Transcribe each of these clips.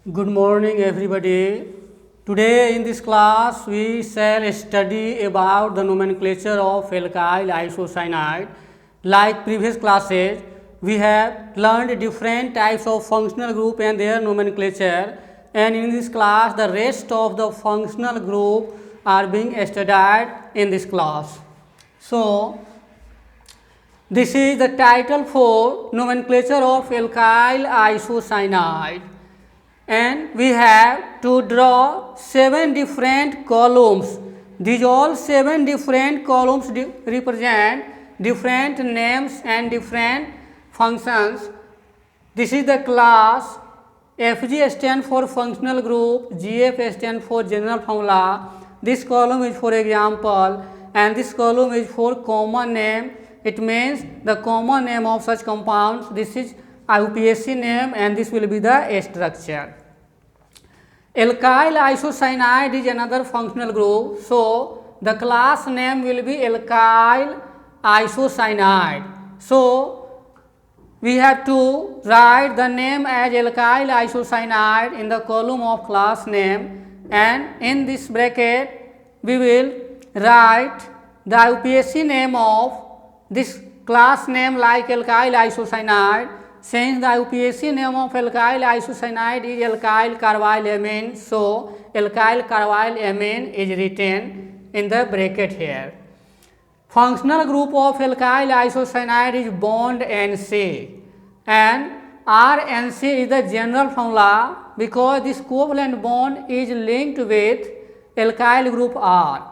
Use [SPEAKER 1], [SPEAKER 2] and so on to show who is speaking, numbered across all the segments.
[SPEAKER 1] Good morning, everybody. Today in this class, we shall study about the nomenclature of alkyl isocyanide. Like previous classes, we have learned different types of functional group and their nomenclature. And in this class, the rest of the functional group are being studied in this class. So, this is the title for nomenclature of alkyl isocyanide. And we have to draw 7 different columns. These all 7 different columns represent different names and different functions. This is the class. FG stands for functional group, GF stands for general formula. This column is for example, and this column is for common name. It means the common name of such compounds. This is IUPAC name, and this will be the structure. Alkyl isocyanide is another functional group, so the class name will be alkyl isocyanide. So we have to write the name as alkyl isocyanide in the column of class name, and in this bracket we will write the IUPAC name of this class name like alkyl isocyanide. Since the IUPAC name of alkyl isocyanide is alkyl carbyl amine, so alkyl carbyl amine is written in the bracket here. Functional group of alkyl isocyanide is bond NC, and RNC is the general formula because this covalent bond is linked with alkyl group R.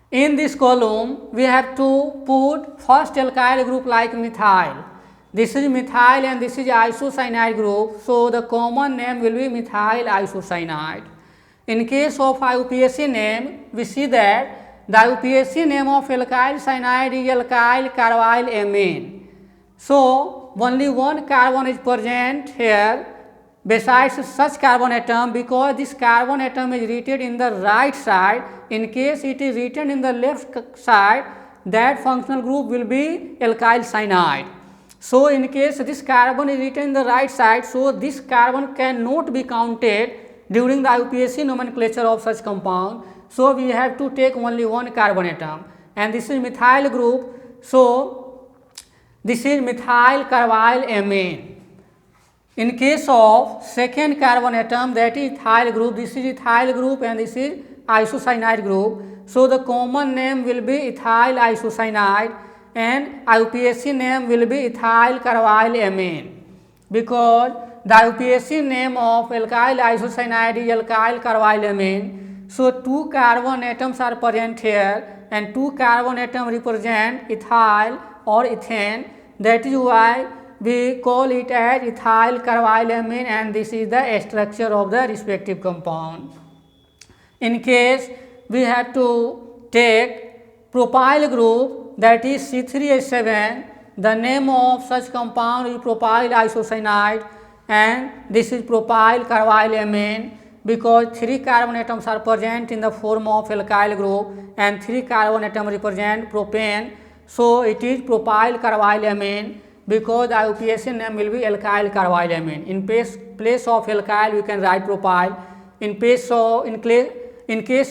[SPEAKER 1] In this column, we have to put first alkyl group like methyl. This is methyl and this is isocyanide group, so the common name will be methyl isocyanide. In case of IUPAC name, we see that the IUPAC name of alkyl cyanide is alkyl carbyl amine. So only one carbon is present here besides such carbon atom, because this carbon atom is written in the right side. In case it is written in the left side, that functional group will be alkyl cyanide. So in case this carbon is written in the right side, so this carbon cannot be counted during the IUPAC nomenclature of such compound. So we have to take only one carbon atom, and this is methyl group. So this is methyl carbyl amine. In case of second carbon atom, that is ethyl group, this is ethyl group and this is isocyanide group. So the common name will be ethyl isocyanide, and IUPAC name will be ethyl carbyl amine, because the IUPAC name of alkyl isocyanide is alkyl carbyl amine. So 2 carbon atoms are present here, and 2 carbon atoms represent ethyl or ethane. That is why we call it as ethyl carbyl amine, and this is the structure of the respective compound. In case we have to take propyl group, that is C3H7, the name of such compound is propyl isocyanide, and this is propyl carbyl amine, because 3 carbon atoms are present in the form of alkyl group and 3 carbon atoms represent propane. So it is propyl carbyl amine, because the IUPAC name will be alkyl carbyl amine. In place of alkyl we can write propyl. In case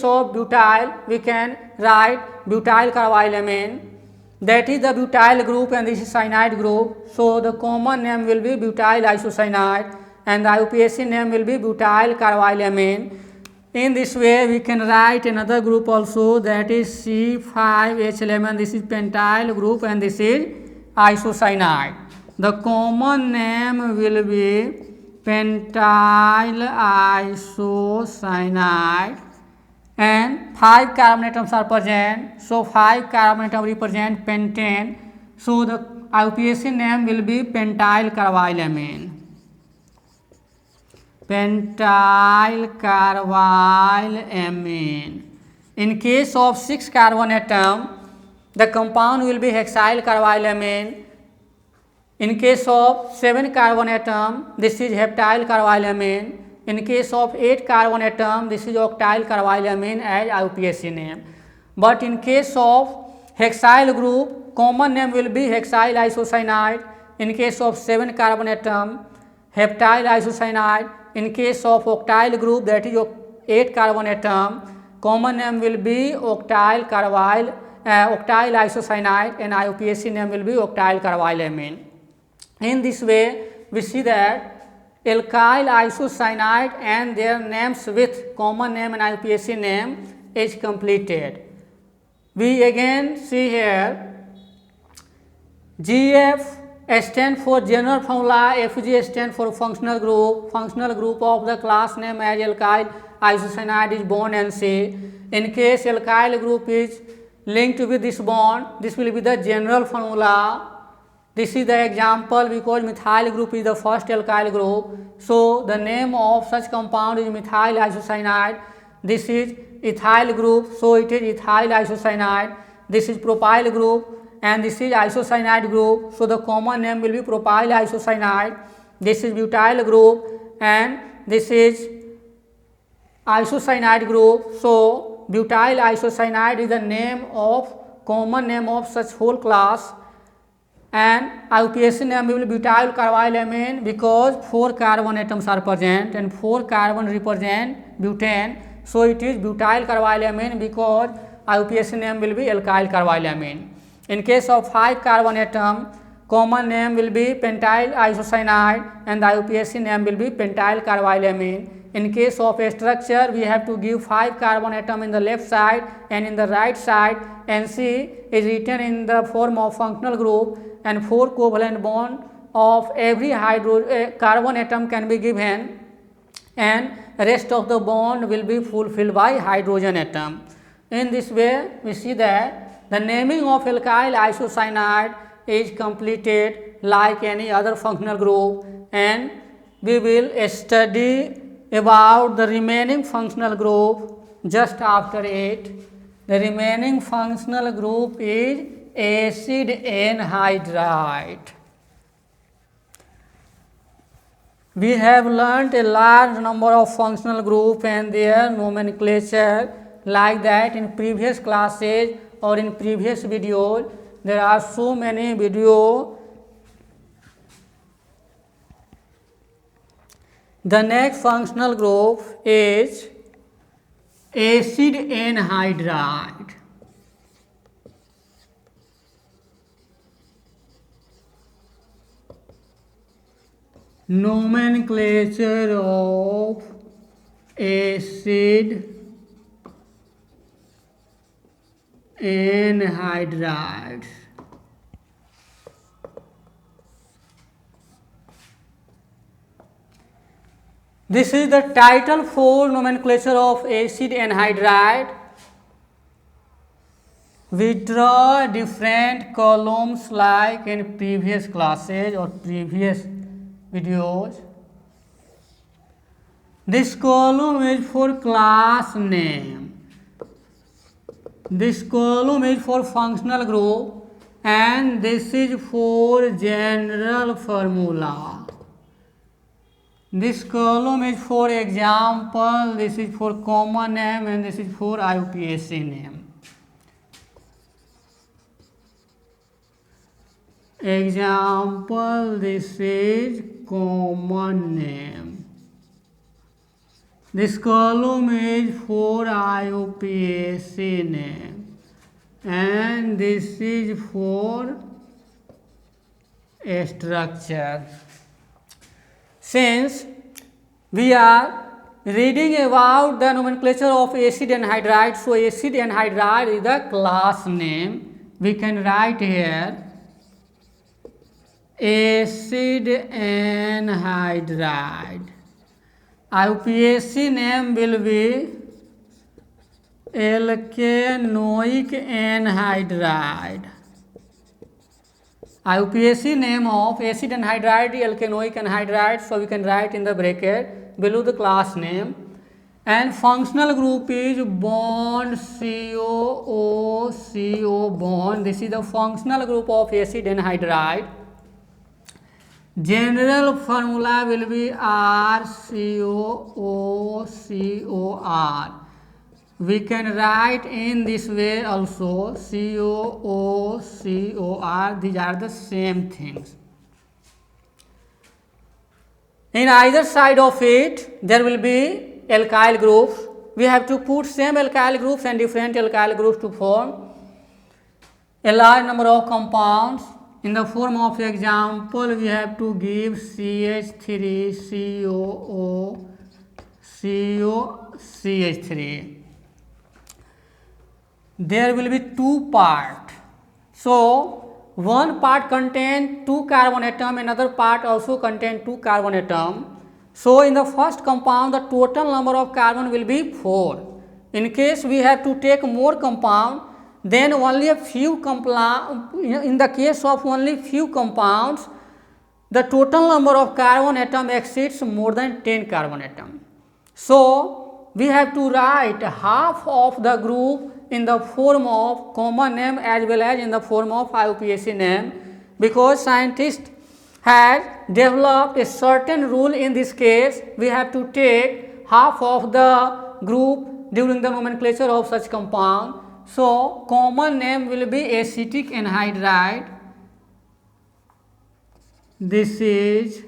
[SPEAKER 1] of butyl we can write butyl carbyl amine. That is the butyl group and this is cyanide group. So the common name will be butyl isocyanide, and the IUPAC name will be butyl carbyl amine. In this way we can write another group also, that is C5H11. This is pentyl group and this is isocyanide. The common name will be pentyl isocyanide, and 5 carbon atoms are present. So 5 carbon atoms represent pentane. So the IUPAC name will be pentyl carbyl amine. Pentyl carbyl amine. In case of 6 carbon atom, the compound will be hexyl carbyl amine. In case of 7 carbon atom, this is heptyl carbyl amine. In case of 8 carbon atom, this is octyl carbyl amine as IUPAC name. But in case of hexyl group, common name will be hexyl isocyanide. In case of 7 carbon atom, heptyl isocyanide. in case of octyl group, that is 8 carbon atom, common name will be octyl isocyanide, and IUPAC name will be octyl carbylamine. In this way, we see that alkyl isocyanide and their names with common name and IUPAC name is completed. We again see here GF stand for general formula, FG stand for functional group of the class name as alkyl isocyanide is bond NC. In case alkyl group is linked with this bond, this will be the general formula. This is the example because methyl group is the first alkyl group. So the name of such compound is methyl isocyanide. This is ethyl group, so it is ethyl isocyanide. This is propyl group and this is isocyanide group, so the common name will be propyl isocyanide. This is butyl group and this is isocyanide group, so butyl isocyanide is the name of common name of such whole class, and IUPAC name will be butyl carbylamine because 4 carbon atoms are present and 4 carbon represent butane, so it is butyl carbylamine because IUPAC name will be alkyl carbylamine. In case of 5 carbon atom, common name will be pentyl isocyanide and the IUPAC name will be pentyl carbylamine. In case of a structure, we have to give 5 carbon atom in the left side and in the right side. NC is written in the form of functional group and 4 covalent bond of every carbon atom can be given, and rest of the bond will be fulfilled by hydrogen atom. In this way, we see that the naming of alkyl isocyanide is completed like any other functional group, and we will study about the remaining functional group just after it. The remaining functional group is acid anhydride. We have learnt a large number of functional groups and their nomenclature like that in previous classes or in previous videos. There are so many videos. The next functional group is acid anhydride. Nomenclature of acid anhydrides. This is the title for nomenclature of acid anhydride. We draw different columns like in previous classes or previous videos. This column is for class name. This column is for functional group and this is for general formula. This column is for example, this is for common name and this is for IUPAC name. Example, this is common name. This column is for IUPAC name and this is for a structure. Since we are reading about the nomenclature of acid anhydride, so acid anhydride is the class name. We can write here acid anhydride. IUPAC name will be alkanoic anhydride. IUPAC name of acid anhydride is alkanoic anhydride, so we can write in the bracket below the class name. And functional group is bond CO-O-CO bond. This is the functional group of acid anhydride. General formula will be RCOOCOR. We can write in this way also, COOCOR. These are the same things. In either side of it, there will be alkyl groups. We have to put same alkyl groups and different alkyl groups to form a large number of compounds. In the form of example, we have to give CH3COO, COCH3. There will be two parts. So, one part contains 2 carbon atom, another part also contains 2 carbon atom. So, in the first compound, the total number of carbon will be 4. In case we have to take more compound, then only a few in the case of only few compounds, the total number of carbon atom exceeds more than 10 carbon atom. So, we have to write half of the group in the form of common name as well as in the form of IUPAC name, because scientists had developed a certain rule. In this case, we have to take half of the group during the nomenclature of such compound. So, common name will be acetic anhydride. This is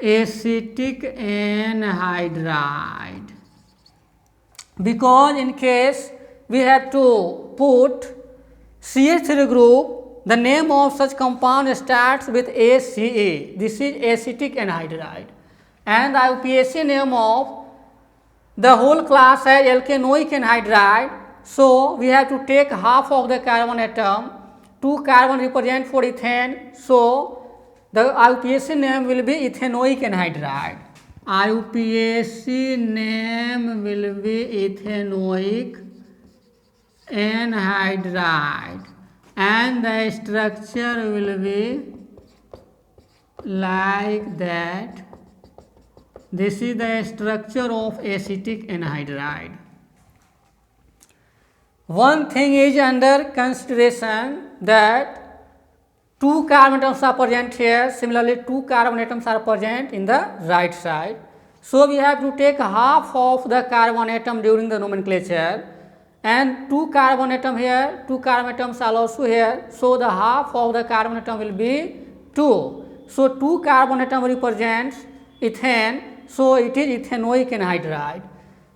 [SPEAKER 1] acetic anhydride, because in case we have to put CH3 group, the name of such compound starts with ACA. This is acetic anhydride, and the IUPAC name of the whole class as alkanoic anhydride. So, we have to take half of the carbon atom, 2 carbon represent for ethane. So, the IUPAC name will be ethanoic anhydride. IUPAC name will be ethanoic anhydride, and the structure will be like that. This is the structure of acetic anhydride. One thing is under consideration, that 2 carbon atoms are present here. Similarly, 2 carbon atoms are present in the right side. So, we have to take half of the carbon atom during the nomenclature, and 2 carbon atom here, 2 carbon atoms are also here. So, the half of the carbon atom will be 2. So, 2 carbon atom represents ethane. So, it is ethanoic anhydride,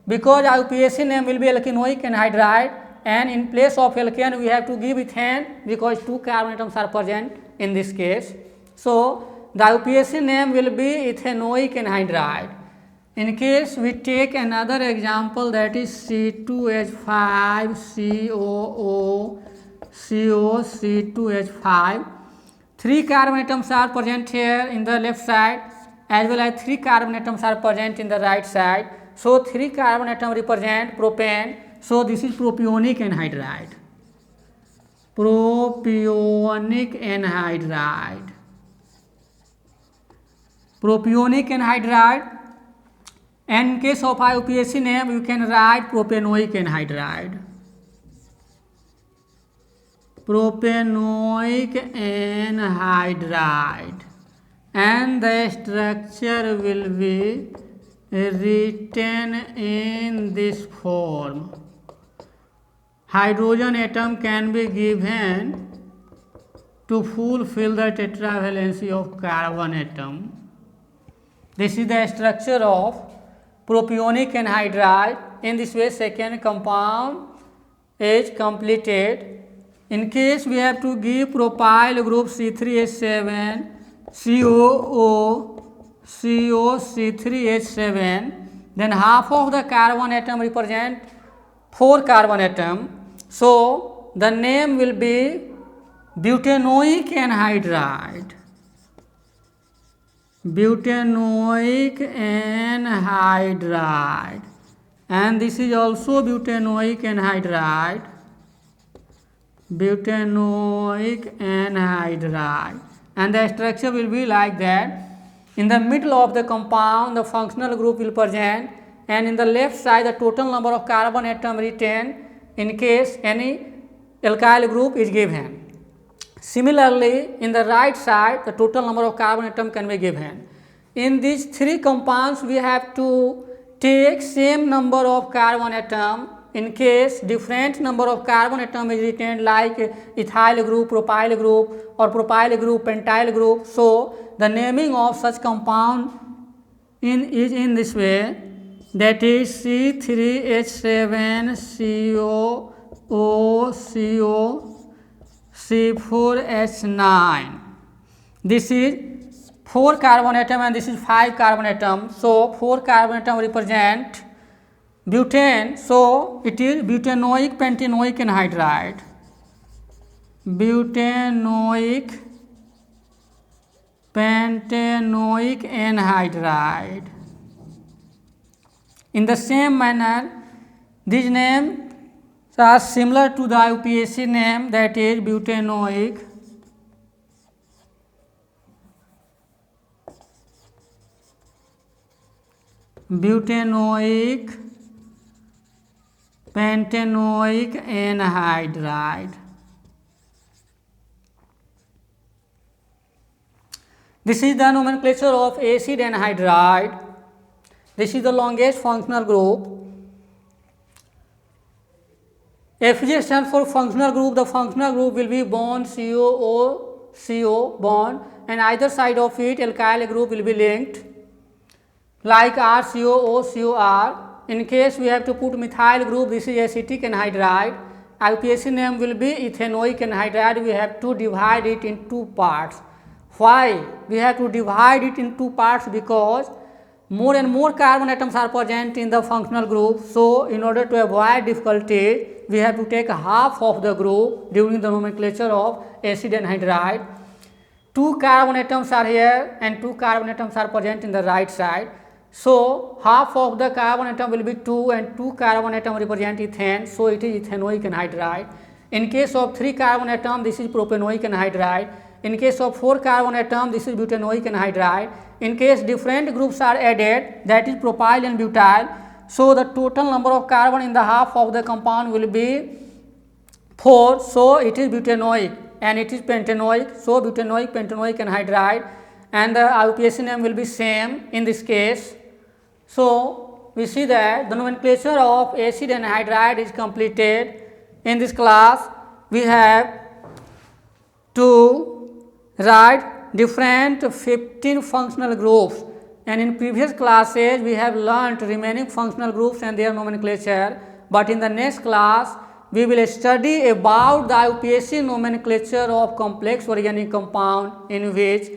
[SPEAKER 1] because IUPAC name will be alkanoic anhydride, and in place of alkane we have to give ethane, because 2 carbon atoms are present in this case. So, the IUPAC name will be ethanoic anhydride. In case we take another example, that is C2H5COO, COC2H5. 3 carbon atoms are present here in the left side, as well as 3 carbon atoms are present in the right side. So, 3 carbon atoms represent propane. So, this is propionic anhydride. Propionic anhydride. Propionic anhydride. And in case of IUPAC name, you can write propanoic anhydride. Propanoic anhydride. And the structure will be written in this form. Hydrogen atom can be given to fulfill the tetravalency of carbon atom. This is the structure of propionic anhydride. In this way, second compound is completed. In case we have to give propyl group C3H7, COO, COC3H7, then half of the carbon atom represent 4 carbon atom. So, the name will be butanoic anhydride. Butanoic anhydride, and this is also butanoic anhydride. Butanoic anhydride, and the structure will be like that. In the middle of the compound, the functional group will present, and in the left side, the total number of carbon atom written in case any alkyl group is given. Similarly, in the right side, the total number of carbon atom can be given. In these 3 compounds, we have to take same number of carbon atom. In case different number of carbon atom is written, like ethyl group, propyl group, or propyl group, pentyl group. So, the naming of such compound in this way, that is C3H7COO, C4H9. This is 4 carbon atom and this is 5 carbon atom. So 4 carbon atom represent butane, so it is butanoic pentanoic anhydride. Butanoic pentanoic anhydride. In the same manner, these names are similar to the IUPAC name, that is butanoic pentanoic anhydride. This is the nomenclature of acid anhydride. This is the longest functional group. FG stands for functional group. The functional group will be bond COO bond, and either side of it alkyl group will be linked, like RCOO-COR. In case we have to put methyl group, this is acetic anhydride. IUPAC name will be ethanoic anhydride. We have to divide it in 2 parts. Why we have to divide it in 2 parts? Because more and more carbon atoms are present in the functional group. So in order to avoid difficulty, we have to take half of the group during the nomenclature of acid anhydride. 2 carbon atoms are here and 2 carbon atoms are present in the right side. So half of the carbon atom will be 2 and 2 carbon atom represent ethane, so it is ethanoic anhydride. In case of 3 carbon atom, this is propanoic anhydride. In case of 4 carbon atom, this is butanoic anhydride. In case different groups are added, that is propyl and butyl, so the total number of carbon in the half of the compound will be 4, so it is butanoic, and it is pentanoic, so butanoic pentanoic anhydride, and the IUPAC name will be same in this case. So we see that the nomenclature of acid anhydride is completed. In this class, we have to write different 15 functional groups, and in previous classes we have learnt remaining functional groups and their nomenclature, but in the next class we will study about the IUPAC nomenclature of complex organic compound, in which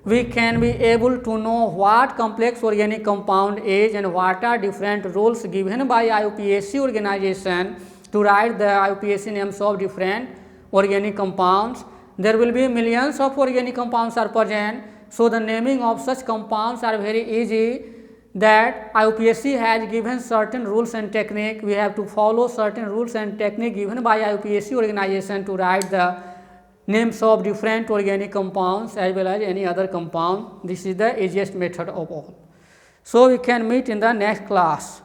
[SPEAKER 1] we can be able to know what complex organic compound is and what are different rules given by IUPAC organization to write the IUPAC names of different organic compounds. There will be millions of organic compounds are present, so the naming of such compounds are very easy. That IUPAC has given certain rules and technique. We have to follow certain rules and technique given by IUPAC organization to write the names of different organic compounds as well as any other compound. This is the easiest method of all. So we can meet in the next class.